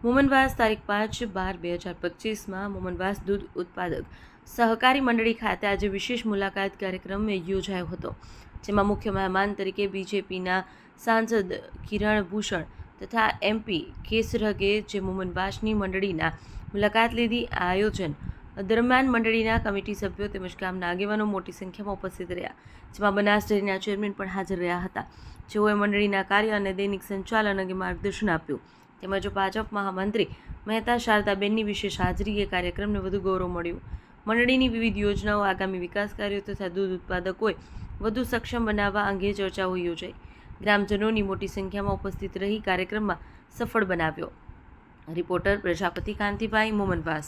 મોમનવાસ તારીખ 5/12/2025 મોમનવાસ દૂધ ઉત્પાદક સહકારી મંડળી ખાતે આજે વિશેષ મુલાકાત કાર્યક્રમ યોજાયો હતો, જેમાં મુખ્ય મહેમાન તરીકે બીજેપીના સાંસદ કિરણ ભૂષણ તથા MP કેસરગે જે મોમનવાસની મંડળીના મુલાકાત લીધી. આ આયોજન દરમિયાન મંડળીના કમિટી સભ્યો તેમજ ગામના આગેવાનો મોટી સંખ્યામાં ઉપસ્થિત રહ્યા, જેમાં બનાસ ડેરીના ચેરમેન પણ હાજર રહ્યા હતા, જેઓએ મંડળીના કાર્ય અને દૈનિક સંચાલન અંગે માર્ગદર્શન આપ્યું. તેમજ ભાજપ મહામંત્રી મહેતા શારદાબેનની વિશેષ હાજરીએ કાર્યક્રમને વધુ ગૌરવ મળ્યું. મંડળીની વિવિધ યોજનાઓ, આગામી વિકાસ કાર્યો તથા દૂધ ઉત્પાદકોએ વધુ સક્ષમ બનાવવા અંગે ચર્ચાઓ યોજાઈ. ગ્રામજનોની મોટી સંખ્યામાં ઉપસ્થિત રહી કાર્યક્રમમાં સફળ બનાવ્યો. રિપોર્ટર પ્રજાપતિ કાંતિભાઈ, મોમનવાસ.